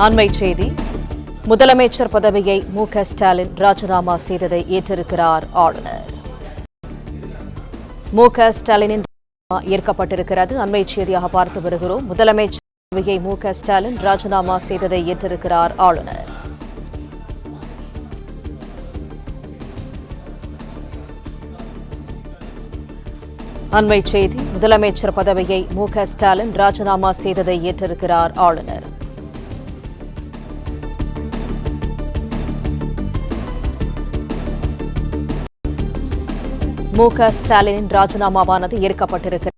அண்மை செய்தி. முதலமைச்சர் பதவியை மு.க. ஸ்டாலின் ராஜினாமா செய்ததை ஏற்றிருக்கிறார் ஆளுநர். மு.க. ஸ்டாலினின் ஏற்கப்பட்டிருக்கிறது. அண்மை செய்தியாக பார்த்து வருகிறோம். முதலமைச்சர் பதவியை மு.க. ஸ்டாலின் ராஜினாமா செய்ததை ஏற்றிருக்கிறார் ஆளுநர். அண்மை செய்தி. முதலமைச்சர் பதவியை மு.க. ஸ்டாலின் ராஜினாமா செய்ததை ஏற்றிருக்கிறார் ஆளுநர். மு.க. ஸ்டாலினின் ராஜினாமாவானது ஏற்கப்பட்டிருக்கிறது.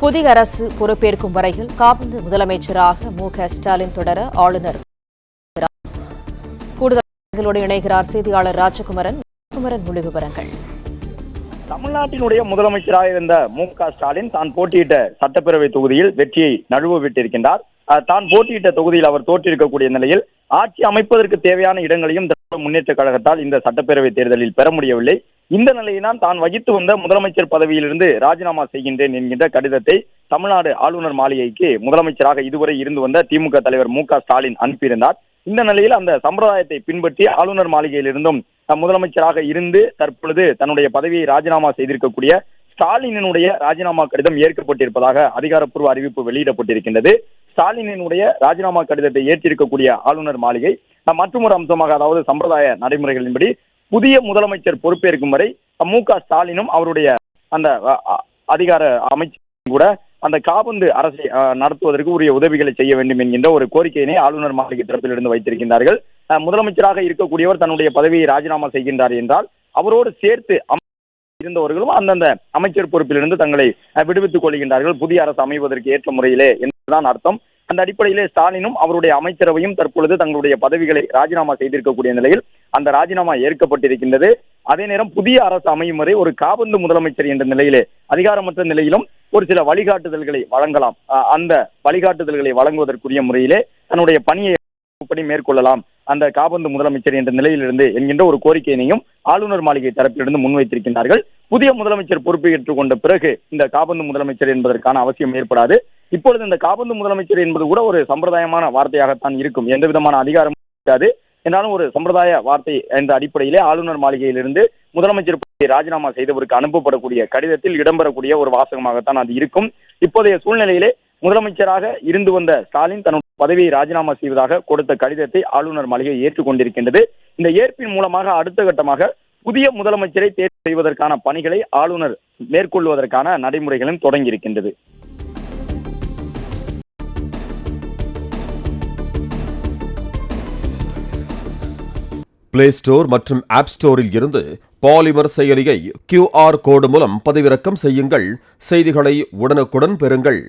புதிய அரசு பொறுப்பேற்கும் வரையில் காபந்து முதலமைச்சராக மு.க. ஸ்டாலின் தொடர ஆளுநர் கூடுதல் இணைகிறார் செய்தியாளர் ராஜகுமரன். முழு விவரங்கள். தமிழ்நாட்டினுடைய முதலமைச்சராக இருந்த மு.க. ஸ்டாலின் தான் போட்டியிட்ட சட்டப்பேரவை தொகுதியில் வெற்றியை நழுவ விட்டிருக்கின்றார். தான் போட்டியிட்ட தொகுதியில் அவர் தோற்றிருக்கக்கூடிய நிலையில் ஆட்சி அமைப்பதற்கு தேவையான இடங்களையும் திராவிட முன்னேற்ற கழகத்தால் இந்த சட்டப்பேரவை தேர்தலில் பெற முடியவில்லை. இந்த நிலையில்தான் தான் வகித்து வந்த முதலமைச்சர் பதவியிலிருந்து ராஜினாமா செய்கின்றேன் என்கின்ற கடிதத்தை தமிழ்நாடு ஆளுநர் மாளிகைக்கு முதலமைச்சராக இதுவரை இருந்து வந்த திமுக தலைவர் மு.க. ஸ்டாலின் அனுப்பியிருந்தார். இந்த நிலையில் அந்த சம்பிரதாயத்தை பின்பற்றி ஆளுநர் மாளிகையிலிருந்தும் முதலமைச்சராக இருந்து தற்பொழுது தன்னுடைய பதவியை ராஜினாமா செய்திருக்கக்கூடிய ஸ்டாலினுடைய ராஜினாமா கடிதம் ஏற்கப்பட்டிருப்பதாக அதிகாரப்பூர்வ அறிவிப்பு வெளியிடப்பட்டிருக்கின்றது. ஸ்டாலினுடைய ராஜினாமா கடிதத்தை ஏற்றிருக்கக்கூடிய ஆளுநர் மாளிகை மற்றொரு அம்சமாக, அதாவது சம்பிரதாய நடைமுறைகளின்படி புதிய முதலமைச்சர் பொறுப்பேற்கும் வரை மு.க. ஸ்டாலினும் அவருடைய அந்த அதிகார அமைச்சரும் கூட அந்த காபந்து அரசை நடத்துவதற்கு உரிய உதவிகளை செய்ய வேண்டும் என்கின்ற ஒரு கோரிக்கையினை ஆளுநர் மாளிகை தரப்பிலிருந்து வைத்திருக்கின்றார்கள். முதலமைச்சராக இருக்கக்கூடியவர் தன்னுடைய பதவியை ராஜினாமா செய்கின்றார் என்றால் அவரோடு சேர்த்து இருந்தவர்களும் அந்தந்த அமைச்சர் பொறுப்பிலிருந்து தங்களை விடுவித்துக் கொள்கின்றார்கள், புதிய அரசு அமைவதற்கு ஏற்ற முறையிலே என்பதுதான் அர்த்தம். அந்த அடிப்படையிலே ஸ்டாலினும் அவருடைய அமைச்சரவையும் தற்பொழுது தங்களுடைய பதவிகளை ராஜினாமா செய்திருக்கக்கூடிய நிலையில் அந்த ராஜினாமா ஏற்கப்பட்டிருக்கின்றது. அதே நேரம் புதிய அரசு அமையும் வரை ஒரு காபந்து முதலமைச்சர் என்ற நிலையிலே அதிகாரமற்ற நிலையிலும் ஒரு சில வழிகாட்டுதல்களை வழங்கலாம். அந்த வழிகாட்டுதல்களை வழங்குவதற்குரிய முறையிலே தன்னுடைய பணியை மேற்கொள்ளலாம் அந்த காபந்து முதலமைச்சர் என்ற நிலையிலிருந்து என்கின்ற ஒரு கோரிக்கையினையும் ஆளுநர் மாளிகை தரப்பிலிருந்து முன்வைத்திருக்கின்றார்கள். புதிய முதலமைச்சர் பொறுப்பேற்றுக் கொண்ட பிறகு இந்த காபந்து முதலமைச்சர் என்பதற்கான அவசியம் ஏற்படாது. இப்பொழுது இந்த காபந்து முதலமைச்சர் என்பது கூட ஒரு சம்பிரதாயமான வார்த்தையாகத்தான் இருக்கும். எந்த விதமான அதிகாரமும் இருக்காது என்றாலும் ஒரு சம்பிரதாய வார்த்தை என்ற அடிப்படையிலே ஆளுநர் மாளிகையிலிருந்து முதலமைச்சர் ராஜினாமா செய்தவருக்கு அனுப்பப்படக்கூடிய கடிதத்தில் இடம்பெறக்கூடிய ஒரு வாசகமாகத்தான் அது இருக்கும். இப்போதைய சூழ்நிலையிலே முதலமைச்சராக இருந்து வந்த ஸ்டாலின் தன்னுடைய பதவியை ராஜினாமா செய்வதாக கொடுத்த கடிதத்தை ஆளுநர் மாளிகை ஏற்றுக்கொண்டிருக்கின்றது. இந்த ஏற்பின் மூலமாக அடுத்த கட்டமாக புதிய முதலமைச்சரை தேர்வு செய்வதற்கான பணிகளை ஆளுநர் மேற்கொள்வதற்கான நடைமுறைகளும் தொடங்கியிருக்கின்றது. பிளே ஸ்டோர் மற்றும் ஆப் ஸ்டோரில் இருந்து பாலிமர் செயலியை QR கோடு மூலம் பதிவிறக்கம் செய்யுங்கள். செய்திகளை உடனுக்குடன் பெறுங்கள்.